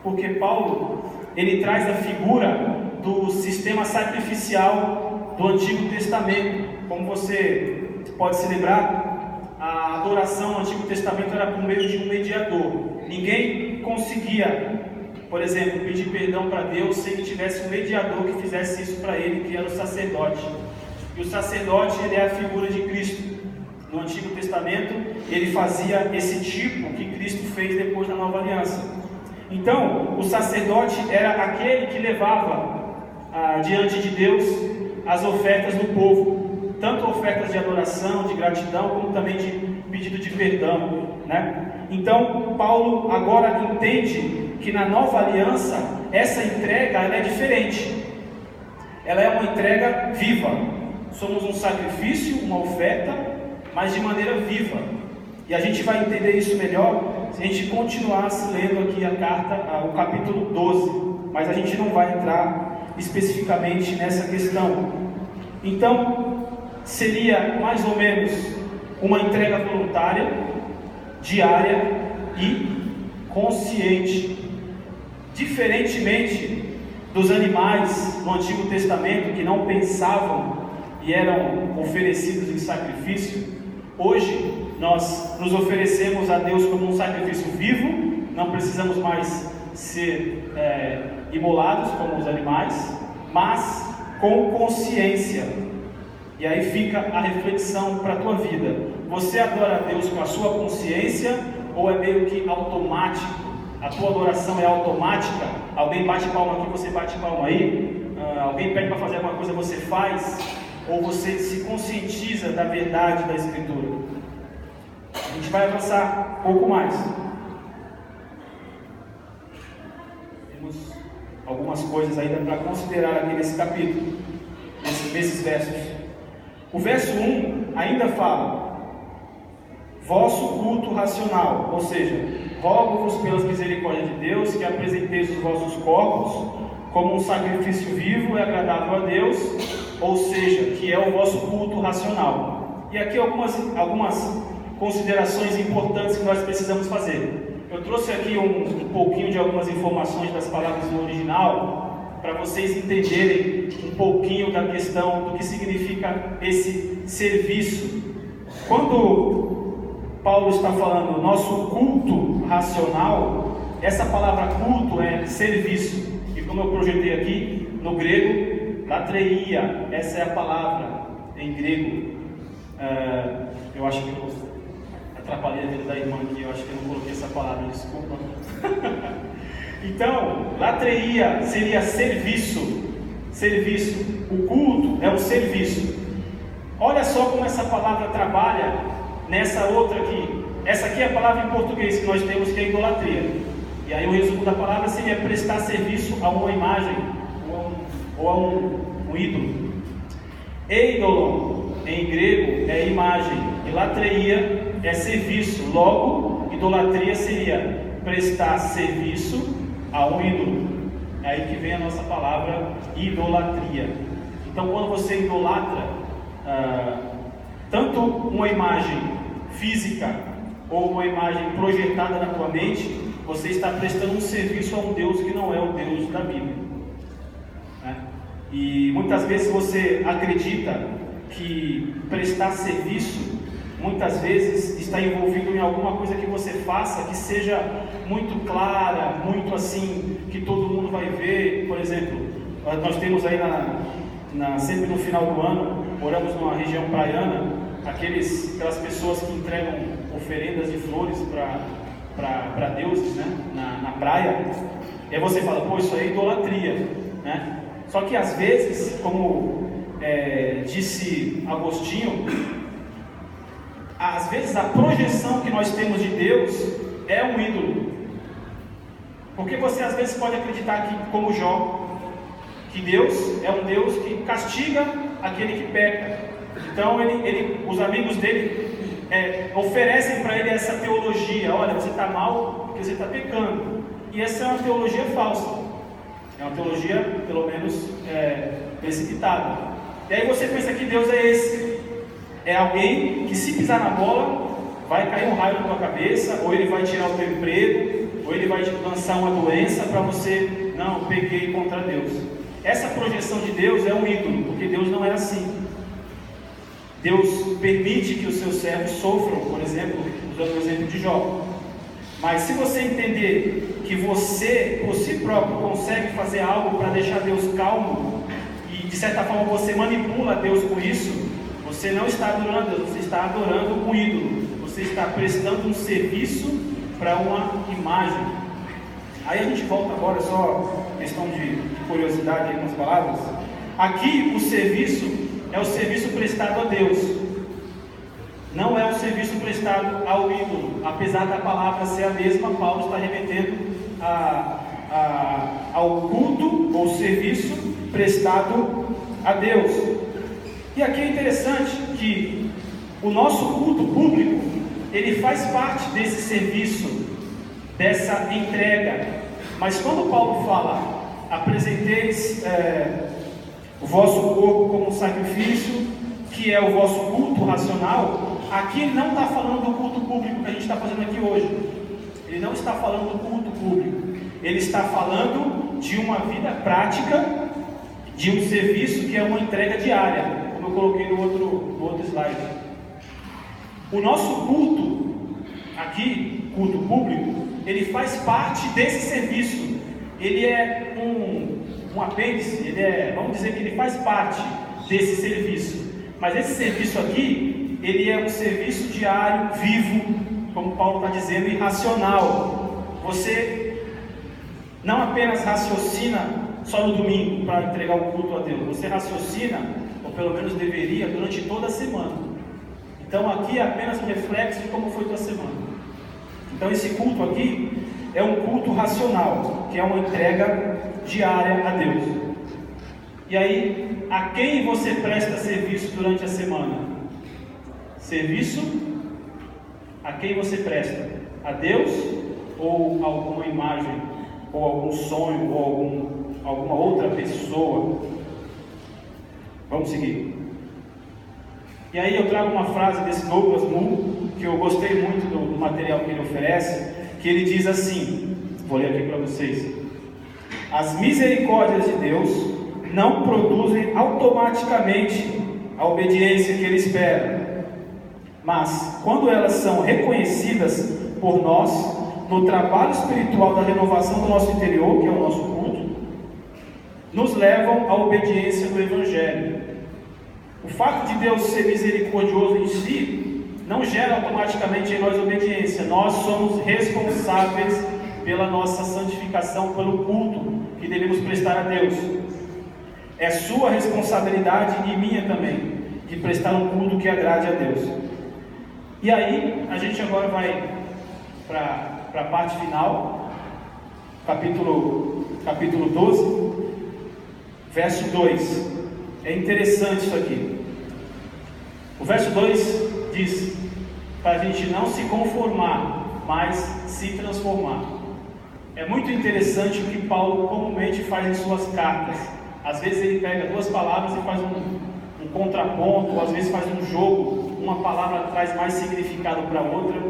porque Paulo ele traz a figura do sistema sacrificial do Antigo Testamento. Como você pode se lembrar, a adoração no Antigo Testamento era por meio de um mediador. Ninguém conseguia, por exemplo, pedir perdão para Deus sem que tivesse um mediador que fizesse isso para ele, que era o sacerdote. E o sacerdote, ele é a figura de Cristo. No Antigo Testamento, ele fazia esse tipo que Cristo fez depois da Nova Aliança. Então, o sacerdote era aquele que levava diante de Deus as ofertas do povo, tanto ofertas de adoração, de gratidão, como também de pedido de perdão, Então, Paulo agora entende que na Nova Aliança, essa entrega ela é diferente. Ela é uma entrega viva. Somos um sacrifício, uma oferta, mas de maneira viva. E a gente vai entender isso melhor se a gente continuasse lendo aqui a carta, o capítulo 12. Mas a gente não vai entrar especificamente nessa questão. Então, seria mais ou menos uma entrega voluntária, diária e consciente. Diferentemente dos animais no Antigo Testamento que não pensavam e eram oferecidos em sacrifício, hoje nós nos oferecemos a Deus como um sacrifício vivo. Não precisamos mais ser imolados como os animais, mas com consciência. E aí fica a reflexão para a tua vida: você adora a Deus com a sua consciência ou é meio que automático? A tua adoração é automática? Alguém bate palma aqui, você bate palma aí? Alguém pede para fazer alguma coisa, você faz? Ou você se conscientiza da verdade da Escritura? A gente vai avançar um pouco mais. Temos algumas coisas ainda para considerar aqui nesse capítulo, nesses versos. O verso 1 ainda fala: vosso culto racional, ou seja, rogo-vos pelas misericórdias de Deus que apresenteis os vossos corpos como um sacrifício vivo e agradável a Deus, ou seja, que é o vosso culto racional. E aqui algumas considerações importantes que nós precisamos fazer. Eu trouxe aqui um pouquinho de algumas informações das palavras no original, para vocês entenderem um pouquinho da questão do que significa esse serviço. quando Paulo está falando nosso culto racional, essa palavra culto é serviço. E como eu projetei aqui, no grego, latreia, essa é a palavra em grego. Eu acho que eu atrapalhei a vida da irmã aqui, eu acho que eu não coloquei essa palavra, desculpa. Então, latreia seria serviço. Serviço. O culto é o serviço. Olha só como essa palavra trabalha nessa outra aqui. Essa aqui é a palavra em português que nós temos, que é idolatria. E aí o resumo da palavra seria prestar serviço a uma imagem ou a um ídolo. Eidolon, em grego, é imagem. E latreia é serviço. Logo, idolatria seria prestar serviço a um ídolo. É aí que vem a nossa palavra idolatria. Então, quando você idolatra tanto uma imagem física ou uma imagem projetada na tua mente, você está prestando um serviço a um Deus que não é o Deus da Bíblia, né? E muitas vezes você acredita que prestar serviço muitas vezes está envolvido em alguma coisa que você faça que seja muito clara, muito assim, que todo mundo vai ver. Por exemplo, nós temos aí sempre no final do ano, moramos numa região praiana, aquelas pessoas que entregam oferendas de flores para deuses, né, na praia. E aí você fala, pô, isso aí é idolatria, né? Só que às vezes, como disse Agostinho, às vezes a projeção que nós temos de Deus é um ídolo. Porque você às vezes pode acreditar que, como Jó, que Deus é um Deus que castiga aquele que peca. Então os amigos dele oferecem para ele essa teologia: olha, você está mal porque você está pecando. E essa é uma teologia falsa. É uma teologia, pelo menos, precipitada. E aí você pensa que Deus é esse. É alguém que, se pisar na bola, vai cair um raio na tua cabeça, ou ele vai tirar o teu emprego, ou ele vai te lançar uma doença para você, não, pequei contra Deus. Essa projeção de Deus é um ídolo, porque Deus não é assim. Deus permite que os seus servos sofram, por exemplo, usando o exemplo de Jó. Mas se você entender que você, por si próprio, consegue fazer algo para deixar Deus calmo, e de certa forma você manipula Deus com isso, você não está adorando Deus, você está adorando um ídolo. Você está prestando um serviço para uma imagem. Aí a gente volta agora, só questão de curiosidade aí com as palavras. Aqui o serviço é o serviço prestado a Deus, não é o serviço prestado ao ídolo. Apesar da palavra ser a mesma, Paulo está remetendo ao culto ou serviço prestado a Deus. E aqui é interessante que o nosso culto público, ele faz parte desse serviço, dessa entrega. Mas quando Paulo fala, apresenteis o vosso corpo como um sacrifício, que é o vosso culto racional, aqui ele não está falando do culto público que a gente está fazendo aqui hoje. Ele não está falando do culto público. Ele está falando de uma vida prática, de um serviço que é uma entrega diária, como eu coloquei no outro slide. O nosso culto, aqui, culto público, ele faz parte desse serviço. Ele é um apêndice, vamos dizer que ele faz parte desse serviço. Mas esse serviço aqui, ele é um serviço diário, vivo, como Paulo está dizendo, e racional. Você não apenas raciocina só no domingo para entregar o culto a Deus, você raciocina, ou pelo menos deveria, durante toda a semana. Então aqui é apenas um reflexo de como foi tua semana. Então esse culto aqui é um culto racional, que é uma entrega diária a Deus. E aí, a quem você presta serviço durante a semana? Serviço a quem você presta? A Deus ou alguma imagem, ou algum sonho, ou alguma outra pessoa? Vamos seguir. E aí eu trago uma frase desse Douglas Moo, que eu gostei muito do material que ele oferece, que ele diz assim, vou ler aqui para vocês: as misericórdias de Deus não produzem automaticamente a obediência que ele espera, Mas, quando elas são reconhecidas por nós, no trabalho espiritual da renovação do nosso interior, que é o nosso culto, nos levam à obediência do Evangelho. O fato de Deus ser misericordioso em si, não gera automaticamente em nós obediência. Nós somos responsáveis pela nossa santificação, pelo culto que devemos prestar a Deus. É sua responsabilidade e minha também, de prestar um culto que agrade a Deus. E aí, a gente agora vai para a parte final, capítulo 12, verso 2. É interessante isso aqui. O verso 2 diz para a gente não se conformar, mas se transformar. É muito interessante o que Paulo comumente faz em suas cartas. Às vezes ele pega duas palavras e faz um contraponto, ou às vezes faz um jogo, uma palavra traz mais significado para outra,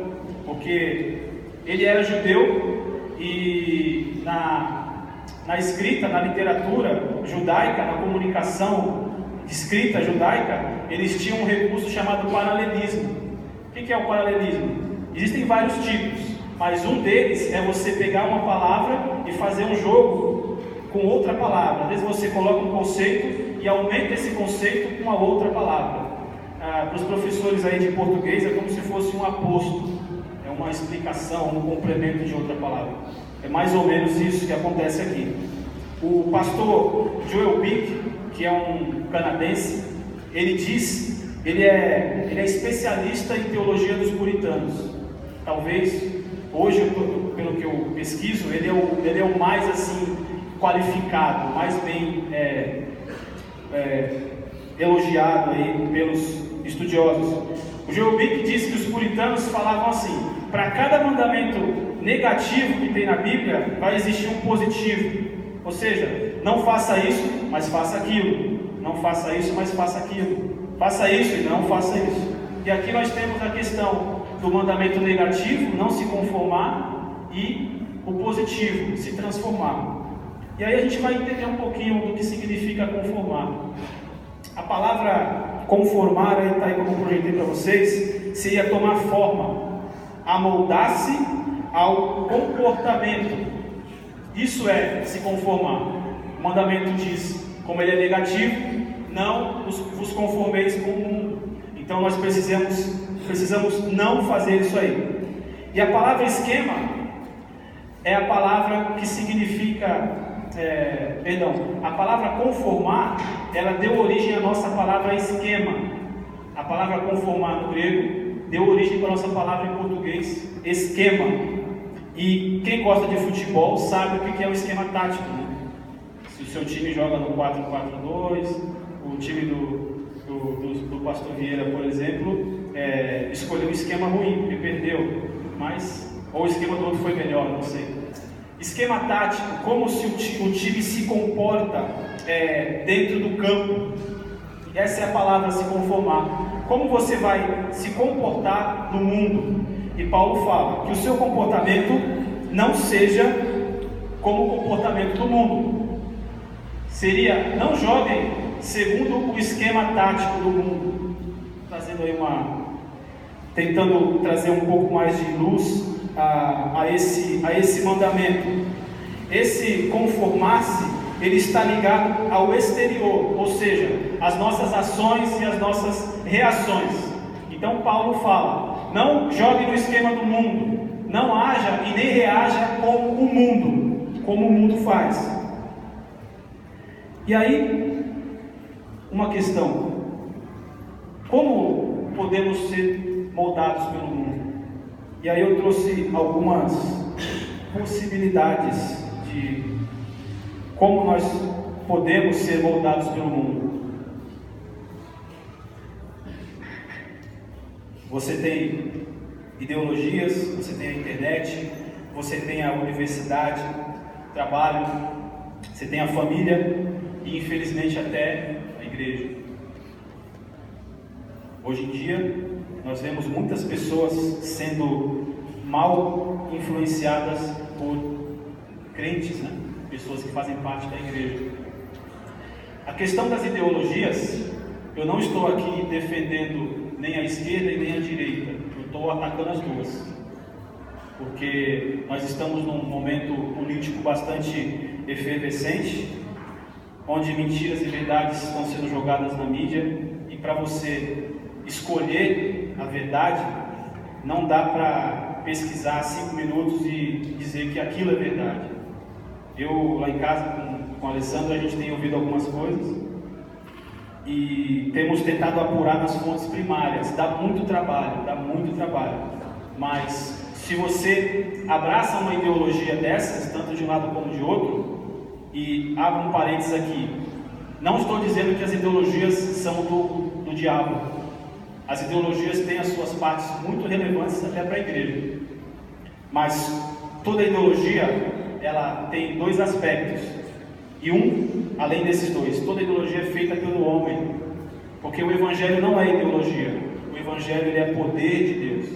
porque ele era judeu e na escrita, na literatura judaica, na comunicação escrita judaica, eles tinham um recurso chamado paralelismo. O que é o paralelismo? Existem vários tipos, mas um deles é você pegar uma palavra e fazer um jogo com outra palavra. Às vezes você coloca um conceito e aumenta esse conceito com a outra palavra. Para os professores aí de português é como se fosse um aposto, é uma explicação, um complemento de outra palavra. É mais ou menos isso que acontece aqui. O pastor Joel Bick, que é um canadense, ele é especialista em teologia dos puritanos. Talvez hoje, pelo que eu pesquiso, ele é o mais assim qualificado, mais bem elogiado aí pelos estudiosos. O Joel Bick disse que os puritanos falavam assim: para cada mandamento negativo que tem na Bíblia, vai existir um positivo. Ou seja, não faça isso, mas faça aquilo. Não faça isso, mas faça aquilo. Faça isso e não faça isso. E aqui nós temos a questão do mandamento negativo, não se conformar, e o positivo, se transformar. E aí a gente vai entender um pouquinho do que significa conformar. A palavra conformar, está aí como eu projetei para vocês, seria tomar forma, amoldar-se ao comportamento. Isso é se conformar. O mandamento diz, como ele é negativo, não vos conformeis com o mundo. Então nós precisamos não fazer isso aí. E a palavra esquema é a palavra que significa, a palavra conformar, ela deu origem à nossa palavra esquema. A palavra conformar no grego deu origem para a nossa palavra em português, esquema. E quem gosta de futebol sabe o que é o esquema tático, né? Se o seu time joga no 4-4-2, o time do Pastor Vieira, por exemplo, escolheu um esquema ruim, porque perdeu, ou o esquema do outro foi melhor, não sei. Esquema tático, como se o time se comporta dentro do campo. Essa é a palavra se conformar. Como você vai se comportar no mundo? E Paulo fala que o seu comportamento não seja como o comportamento do mundo. Seria, não joguem segundo o esquema tático do mundo. Tentando trazer um pouco mais de luz a esse mandamento. Esse conformar-se, ele está ligado ao exterior, ou seja, as nossas ações e as nossas reações. Então Paulo fala: não jogue no esquema do mundo, não haja e nem reaja como o mundo faz. E aí, uma questão: como podemos ser moldados pelo mundo? E aí eu trouxe algumas possibilidades de como nós podemos ser moldados pelo mundo. Você tem ideologias, você tem a internet, você tem a universidade, trabalho, você tem a família e infelizmente até a igreja. Hoje em dia nós vemos muitas pessoas sendo mal influenciadas por crentes, né? Pessoas que fazem parte da igreja. A questão das ideologias, eu não estou aqui defendendo nem a esquerda e nem a direita. Eu estou atacando as duas, porque nós estamos num momento político bastante efervescente, onde mentiras e verdades estão sendo jogadas na mídia, e para você escolher a verdade, não dá para pesquisar 5 minutos e dizer que aquilo é verdade. Eu, lá em casa, com a Alessandra, a gente tem ouvido algumas coisas e temos tentado apurar nas fontes primárias. Dá muito trabalho, mas se você abraça uma ideologia dessas, tanto de um lado como de outro, e abro um parênteses aqui, não estou dizendo que as ideologias são do diabo. As ideologias têm as suas partes muito relevantes até para a igreja, mas toda ideologia ela tem 2 aspectos, e além desses 2, toda ideologia é feita pelo homem, porque o Evangelho não é ideologia, o Evangelho ele é poder de Deus.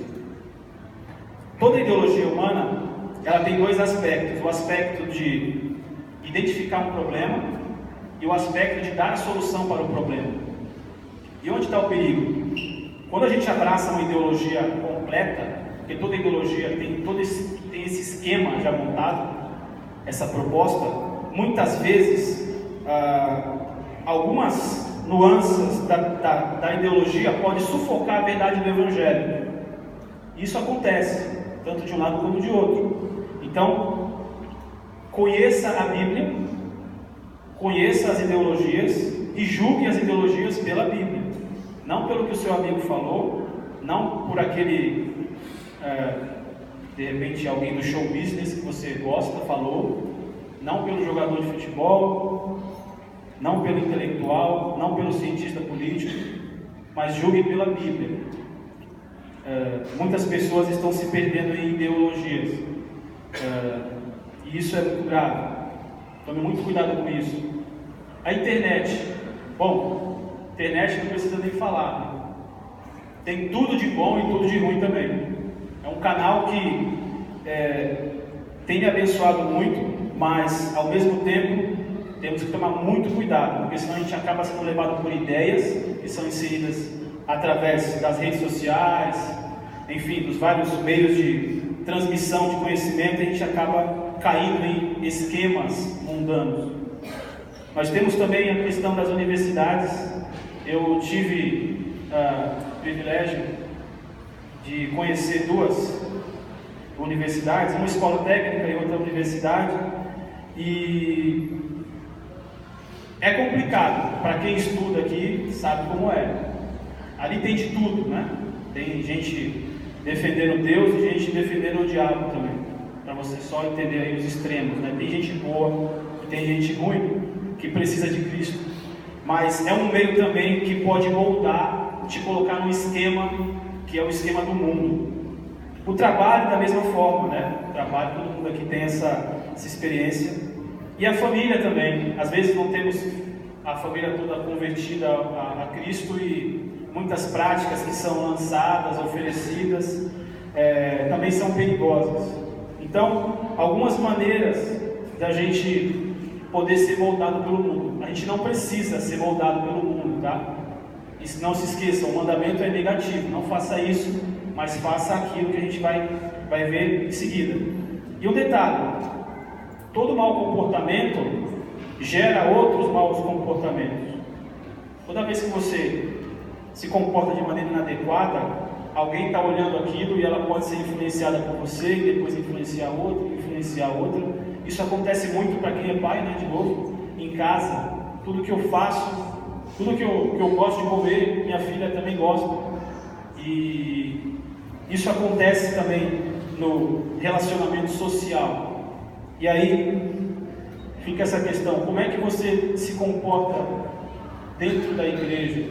Toda ideologia humana ela tem 2 aspectos, o aspecto de identificar um problema e o aspecto de dar a solução para o problema. E onde está o perigo? Quando a gente abraça uma ideologia completa, porque toda ideologia tem esse esquema já montado, essa proposta, muitas vezes algumas nuances da ideologia podem sufocar a verdade do Evangelho. Isso acontece, tanto de um lado como de outro. Então, conheça a Bíblia, conheça as ideologias e julgue as ideologias pela Bíblia, não pelo que o seu amigo falou, não por aquele de repente alguém do show business que você gosta falou, não pelo jogador de futebol, não pelo intelectual, não pelo cientista político, mas julgue pela Bíblia. Muitas pessoas estão se perdendo em ideologias, e isso é muito grave. Tome muito cuidado com isso. A internet, internet não precisa nem falar, né? Tem tudo de bom e tudo de ruim também. É um canal que tem me abençoado muito, mas ao mesmo tempo temos que tomar muito cuidado, porque senão a gente acaba sendo levado por ideias que são inseridas através das redes sociais, enfim, dos vários meios de transmissão de conhecimento, e a gente acaba caindo em esquemas mundanos. Nós temos também a questão das universidades. Eu tive o privilégio de conhecer 2 universidades, uma escola técnica e outra universidade, e é complicado. Para quem estuda aqui sabe como é. Ali tem de tudo, né? Tem gente defendendo Deus e gente defendendo o diabo também, para você só entender aí os extremos, né? Tem gente boa e tem gente ruim que precisa de Cristo, mas é um meio também que pode moldar, te colocar num esquema que é o esquema do mundo. O trabalho da mesma forma, né? O trabalho, todo mundo aqui tem essa experiência. E a família também. Às vezes não temos a família toda convertida a Cristo, e muitas práticas que são lançadas, oferecidas, também são perigosas. Então, algumas maneiras da gente poder ser moldado pelo mundo. A gente não precisa ser moldado pelo mundo, tá? E não se esqueça, o mandamento é negativo. Não faça isso, mas faça aquilo que a gente vai ver em seguida. E um detalhe: todo mau comportamento gera outros maus comportamentos. Toda vez que você se comporta de maneira inadequada, alguém está olhando aquilo e ela pode ser influenciada por você, e depois influenciar outra. Isso acontece muito para quem é pai, né? De novo, em casa. Tudo que eu faço, tudo que eu gosto de comer, minha filha também gosta. E isso acontece também no relacionamento social. E aí fica essa questão: como é que você se comporta dentro da igreja?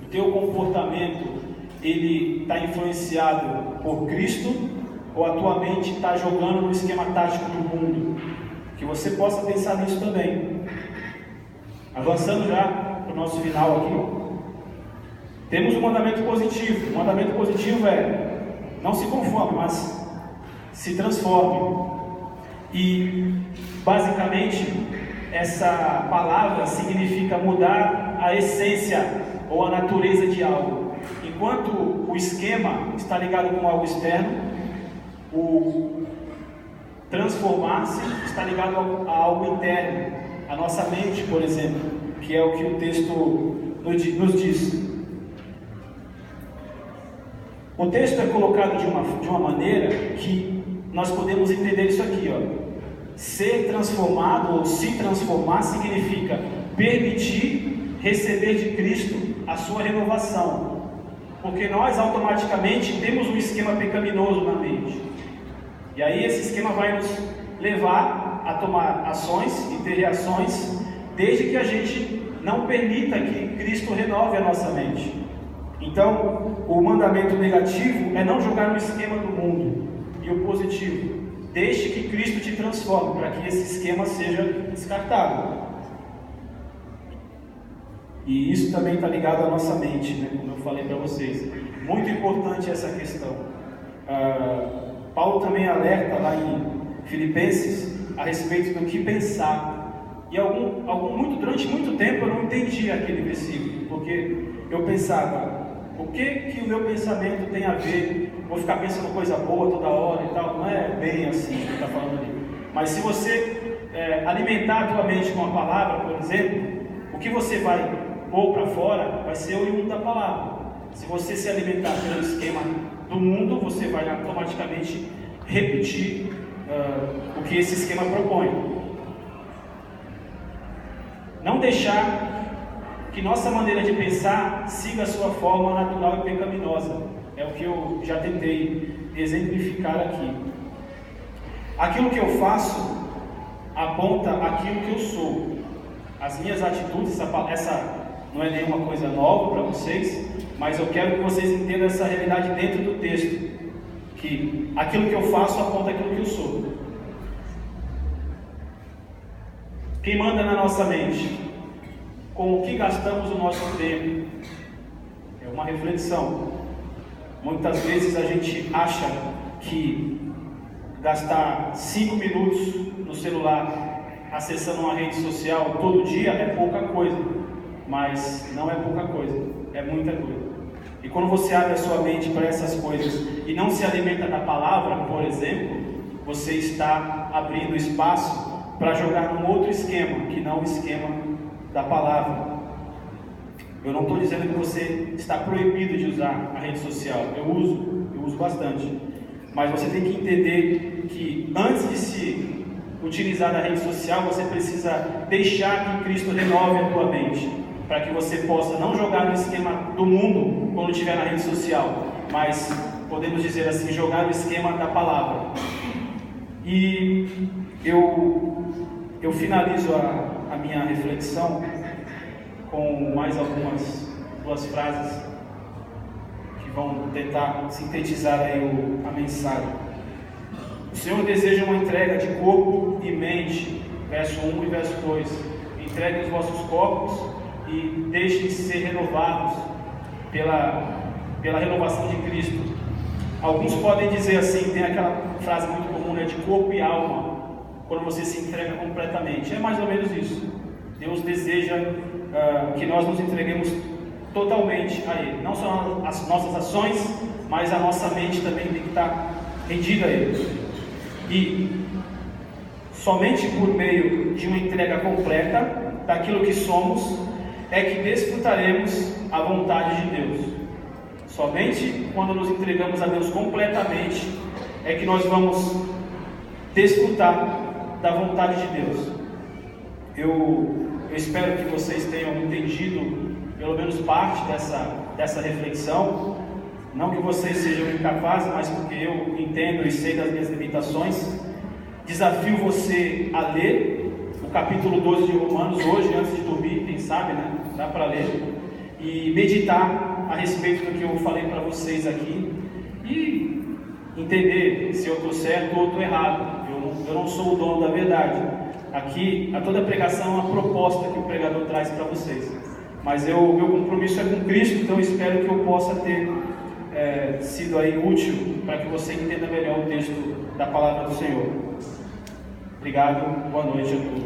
O teu comportamento, ele está influenciado por Cristo, ou a tua mente está jogando no esquema tático do mundo? Que você possa pensar nisso também. Avançando já para o nosso final aqui, temos um mandamento positivo. O mandamento positivo é: não se conforme, mas se transforme. E basicamente essa palavra significa mudar a essência ou a natureza de algo. enquanto o esquema está ligado com algo externo, o transformar-se está ligado a algo interno, a nossa mente, por exemplo, que é o que o texto nos diz. O texto é colocado de uma maneira que nós podemos entender isso aqui, ó. Ser transformado ou se transformar significa permitir receber de Cristo a sua renovação, porque nós automaticamente temos um esquema pecaminoso na mente, e aí esse esquema vai nos levar a tomar ações e ter reações, desde que a gente não permita que Cristo renove a nossa mente. Então, o mandamento negativo é não jogar no esquema do mundo, e o positivo: deixe que Cristo te transforme, para que esse esquema seja descartado. E isso também está ligado à nossa mente, né? Como eu falei para vocês. Muito importante essa questão. Paulo também alerta lá em Filipenses a respeito do que pensar. E durante muito tempo eu não entendi aquele versículo, porque eu pensava: o que o meu pensamento tem a ver? Vou ficar pensando coisa boa toda hora e tal. Não é bem assim que está falando ali. Mas se você alimentar a tua mente com a palavra, por exemplo, o que você vai pôr para fora vai ser oriundo da palavra. Se você se alimentar pelo esquema do mundo, você vai automaticamente repetir o que esse esquema propõe. Não deixar que nossa maneira de pensar siga a sua forma natural e pecaminosa. É o que eu já tentei exemplificar aqui. Aquilo que eu faço aponta aquilo que eu sou. As minhas atitudes, essa não é nenhuma coisa nova para vocês, mas eu quero que vocês entendam essa realidade dentro do texto, que aquilo que eu faço aponta aquilo que eu sou. Quem manda na nossa mente? Com o que gastamos o nosso tempo? É uma reflexão. Muitas vezes a gente acha que gastar 5 minutos no celular acessando uma rede social todo dia é pouca coisa, mas não é pouca coisa, é muita coisa. E quando você abre a sua mente para essas coisas e não se alimenta da palavra, por exemplo, você está abrindo espaço para jogar num outro esquema, que não o esquema da palavra. Eu não estou dizendo que você está proibido de usar a rede social. Eu uso bastante. Mas você tem que entender que antes de se utilizar da rede social, você precisa deixar que Cristo renove a tua mente, para que você possa não jogar no esquema do mundo quando estiver na rede social, mas podemos dizer assim, jogar no esquema da palavra. E eu finalizo a minha reflexão com mais duas frases que vão tentar sintetizar aí a mensagem. O Senhor deseja uma entrega de corpo e mente, verso 1 e verso 2. Entreguem os vossos corpos e deixem ser renovados pela renovação de Cristo. Alguns podem dizer assim, tem aquela frase muito comum, né, de corpo e alma, quando você se entrega completamente. É mais ou menos isso. Deus deseja que nós nos entreguemos totalmente a Ele. Não só as nossas ações, mas a nossa mente também tem que estar rendida a Ele. E somente por meio de uma entrega completa daquilo que somos é que desfrutaremos a vontade de Deus. Somente quando nos entregamos a Deus completamente é que nós vamos desfrutar da vontade de Deus. Eu espero que vocês tenham entendido pelo menos parte dessa reflexão. Não que vocês sejam incapazes, mas porque eu entendo e sei das minhas limitações. Desafio você a ler o capítulo 12 de Romanos hoje, antes de dormir, quem sabe, né? Dá para ler. E meditar a respeito do que eu falei para vocês aqui. E entender se eu estou certo ou estou errado. Eu não sou o dono da verdade. Aqui, a toda pregação é uma proposta que o pregador traz para vocês. Mas meu compromisso é com Cristo, então espero que eu possa ter sido aí útil para que você entenda melhor o texto da palavra do Senhor. Obrigado, boa noite a todos.